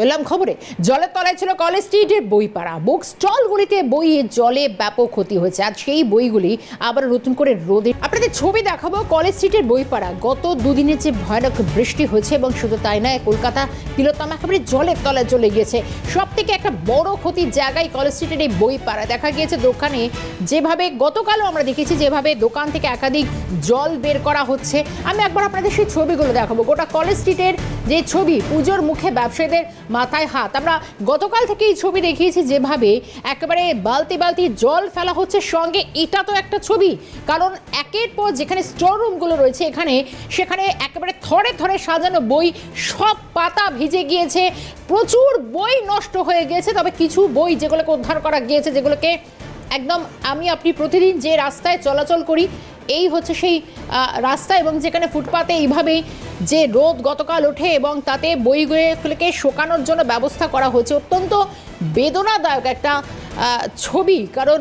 এলাম খবরে জলের তলায় ছিল কলেজ স্ট্রিটের বইপাড়া। বুক স্টলগুলিতে বইয়ে জলে ব্যাপক ক্ষতি হয়েছে। আজ সেই বইগুলি আবার নতুন করে রোদে। আপনাদের ছবি দেখাবো কলেজ স্ট্রিটের বইপাড়া। গত দুদিনের যে ভয়ানক বৃষ্টি হয়েছে এবং শুধু তাই নয়, কলকাতা তিলোত্তমা একেবারে জলের তলায় চলে গিয়েছে। সব থেকে একটা বড় ক্ষতির জায়গায় কলেজ স্ট্রিটের এই বইপাড়া। দেখা গিয়েছে দোকানে যেভাবে গতকালও আমরা দেখেছি যেভাবে দোকান থেকে একাধিক জল বের করা হচ্ছে। আমি একবার আপনাদের সেই ছবিগুলো দেখাবো। গোটা কলেজ স্ট্রিটের যে ছবি, পুজোর মুখে ব্যবসায়ীদের মাথায় হাত। আমরা গতকাল থেকে এই ছবি দেখিয়েছি যেভাবে একেবারে বালতি বালতি জল ফেলা হচ্ছে। সঙ্গে এটা তো একটা ছবি, কারণ একের পর যেখানে স্টোর রুমগুলো রয়েছে সেখানে একেবারে থরে থরে সাজানো বই, সব পাতা ভিজে গিয়েছে, প্রচুর বই নষ্ট হয়ে গিয়েছে। তবে কিছু বই যেগুলোকে উদ্ধার করা গিয়েছে, যেগুলোকে একদম আমি প্রতিদিন যে রাস্তায় চলাচল করি এই হচ্ছে সেই রাস্তা, এবং যেখানে ফুটপাতে এইভাবেই যে রোদ গতকাল ওঠে এবং তাতে বইগুলোকে শোকানোর জন্য ব্যবস্থা করা হয়েছে। অত্যন্ত বেদনাদায়ক একটা ছবি, কারণ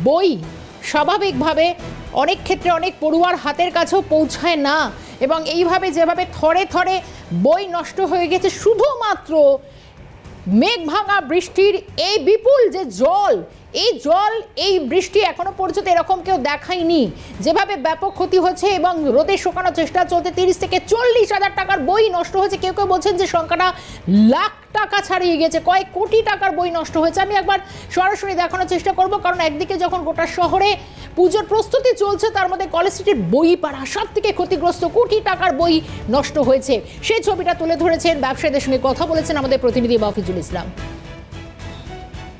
বই স্বাভাবিকভাবে অনেক ক্ষেত্রে অনেক পড়ুয়ার হাতের কাছেও পৌঁছায় না, এবং এইভাবে যেভাবে থরে থরে বই নষ্ট হয়ে গেছে শুধুমাত্র মেঘ ভাঙা বৃষ্টির এই বিপুল যে জল, এই বৃষ্টি এখনো পর্যন্ত এরকম কেউ দেখায়নি। যেভাবে ব্যাপক ক্ষতি হচ্ছে এবং রোদে শুকানোর চেষ্টা চলতে 30 থেকে 40 হাজার টাকার বই নষ্ট হয়েছে। কেউ কেউ বলছেন যে সংখ্যাটা লাখ টাকা ছাড়িয়ে গেছে, কয়েক কোটি টাকার বই নষ্ট হয়েছে। আমি একবার সরাসরি দেখানোর চেষ্টা করব, কারণ একদিকে যখন গোটা শহরে পুজোর প্রস্তুতি চলছে, তার মধ্যে কলেজ স্ট্রিটের বইপাড়া সব থেকে ক্ষতিগ্রস্ত, কোটি টাকার বই নষ্ট হয়েছে। সেই ছবিটা তুলে ধরেছেন, ব্যবসায়ীদের সঙ্গে কথা বলেছেন আমাদের প্রতিনিধি মাফিজুল ইসলাম।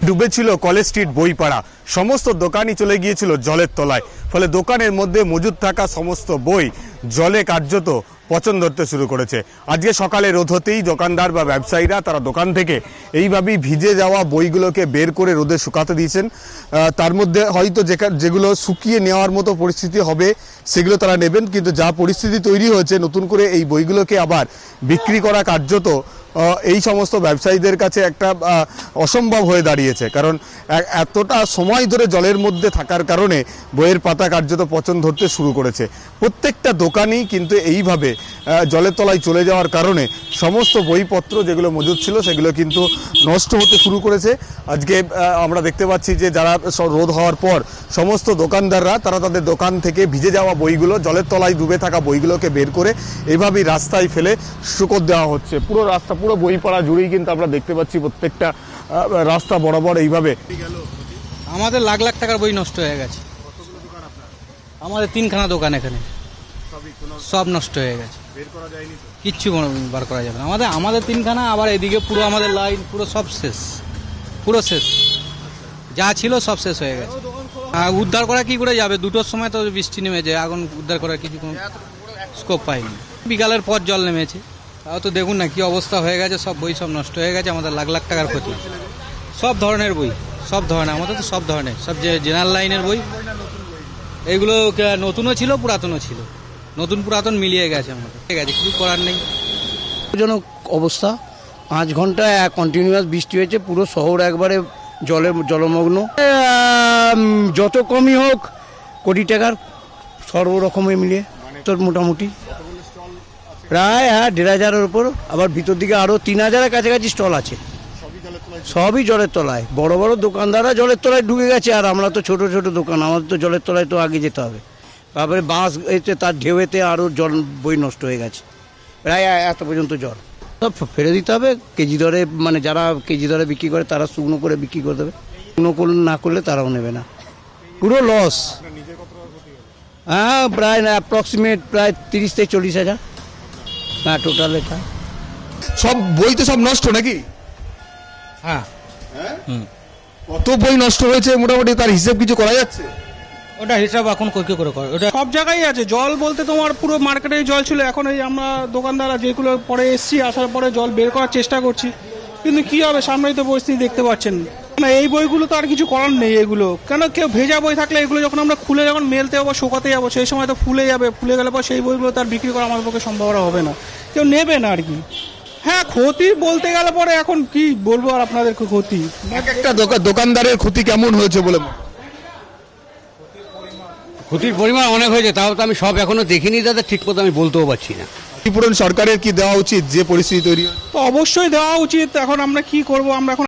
ডুবেছিল কলেজ স্ট্রিট বইপাড়া, সমস্ত দোকানই চলে গিয়েছিল জলের তলায়। ফলে দোকানের মধ্যে মজুদ থাকা সমস্ত বই জলে কার্যত পচন ধরতে শুরু করেছে। আজকে সকালে রোদ হতেই দোকানদার বা ব্যবসায়ীরা তারা দোকান থেকে এইভাবেই ভিজে যাওয়া বইগুলোকে বের করে রোদে শুকাতে দিয়েছেন। তার মধ্যে হয়তো যেগুলো শুকিয়ে নেওয়ার মতো পরিস্থিতি হবে সেগুলো তারা নেবেন, কিন্তু যা পরিস্থিতি তৈরি হয়েছে নতুন করে এই বইগুলোকে আবার বিক্রি করা কার্যত এই সমস্ত ব্যবসায়ীদের কাছে একটা অসম্ভব হয়ে দাঁড়িয়েছে। কারণ এতটা সময় ধরে জলের মধ্যে থাকার কারণে বইয়ের পাতা কার্যত পচন ধরতে শুরু করেছে। প্রত্যেকটা দোকানই কিন্তু এইভাবে জলের তলায় চলে যাওয়ার কারণে সমস্ত বইপত্র যেগুলো মজুদ ছিল সেগুলো কিন্তু নষ্ট হতে শুরু করেছে। আজকে আমরা দেখতে পাচ্ছি যে যারা রোদ হওয়ার পর সমস্ত দোকানদাররা তারা তাদের দোকান থেকে ভিজে যাওয়া বইগুলো, জলের তলায় ডুবে থাকা বইগুলোকে বের করে এইভাবেই রাস্তায় ফেলে শুকোতে দেওয়া হচ্ছে। পুরো বইপাড়া জুড়েই কিন্তু আমরা দেখতে পাচ্ছি প্রত্যেকটা রাস্তা বরাবর এইভাবে। আমাদের লাখ লাখ টাকার বই নষ্ট হয়ে গেছে। আমাদের 3খানা দোকান এখানে সব নষ্ট হয়ে গেছে, কিচ্ছু বার করা যাবে না। আমাদের 3খানা, আবার এদিকে পুরো আমাদের লাইন পুরো সব শেষ, পুরো শেষ, যা ছিল সব শেষ হয়ে গেছে। উদ্ধার করা কি করে যাবে? 2টোর সময় তো বৃষ্টি নেমেছে, এখন উদ্ধার করার কিছু কোনো স্কোপ পাইনি। বিকালের পর জল নেমেছে, তাও তো দেখুন না কি অবস্থা হয়ে গেছে। সব বই সব নষ্ট হয়ে গেছে, আমাদের লাখ লাখ টাকার ক্ষতি। সব ধরনের বই, সব ধরনের, আমাদের তো সব ধরনের, সব যে জেনারেল লাইনের বই, এইগুলো নতুনও ছিল পুরাতনও ছিল, নতুন পুরাতন মিলিয়ে গেছে আমাদের। ঠিক আছে, কিছু করার নেই। জনক অবস্থা, 5 ঘন্টা কন্টিনিউয়াস বৃষ্টি হয়েছে, পুরো শহর একবারে জলমগ্ন। যত কমই হোক কোটি টাকার সর্বরকমে মিলিয়ে তোর মোটামুটি প্রায় 1,500-এর উপর। আবার ভিতর দিকে আরও 3,000-এর কাছাকাছি স্টল আছে, সবই জলের তলায়। বড় বড় দোকানদাররা জলের তলায় ঢুকে গেছে, আর আমরা তো ছোট ছোট দোকান, আমাদের তো জলের তলায় তো আগে যেতে হবে। তারপরে বাঁশ এতে তার ঢেউতে আরও জল, বই নষ্ট হয়ে গেছে, প্রায় এত পর্যন্ত জল। সব ফেলে দিতে হবে কেজি দরে, মানে যারা কেজি দরে বিক্রি করে তারা শুকনো করে বিক্রি করে দেবে, শুকনো না করলে তারাও নেবে না, পুরো লস। হ্যাঁ, প্রায় অ্যাপ্রক্সিমেট প্রায় 30 থেকে 40 হাজার। হ্যাঁ, টোটাল এটা সব বই তো সব নষ্ট নাকি? হ্যাঁ, কত বই নষ্ট হয়েছে মোটামুটি তার হিসাব কিছু করা যাচ্ছে? ওটা হিসাব এখন কি করে করে, ওটা সব জায়গায় আছে জল বলতে তোমার পুরো মার্কেটে জল ছিল। এখন এই আমরা দোকানদাররা যেগুলো পরে এসছি, আসার পরে জল বের করার চেষ্টা করছি, কিন্তু কি হবে সামনেই তো পরিস্থিতি দেখতে পাচ্ছেন না। এই বইগুলো তো আর কিছু করার নেই, এগুলো কেন কেউ ভেজা বই থাকলে এগুলো যখন আমরা খুলে যখন মেলতে যাবো, শোকাতে যাবো, সেই সময় তো ফুলে যাবে, ফুলে গেলে পর সেই বইগুলো তার বিক্রি করা আমাদের পক্ষে সম্ভাবনা হবে না, কেউ নেবে না আর কি। হ্যাঁ, ক্ষতি বলতে গেলে পরে এখন কি বলবো আর আপনাদের ক্ষতি, একটা দোকানদারের ক্ষতি কেমন হয়েছে বলে? ক্ষতির পরিমাণ অনেক হয়েছে, তাও তো আমি সব এখনো দেখিনি দাদা, ঠিক মতো আমি বলতেও পারছি না। ক্ষতিপূরণ সরকারের কি দেওয়া উচিত যে পরিস্থিতি তৈরি হয়? তো অবশ্যই দেওয়া উচিত। এখন আমরা কি করব, আমরা এখন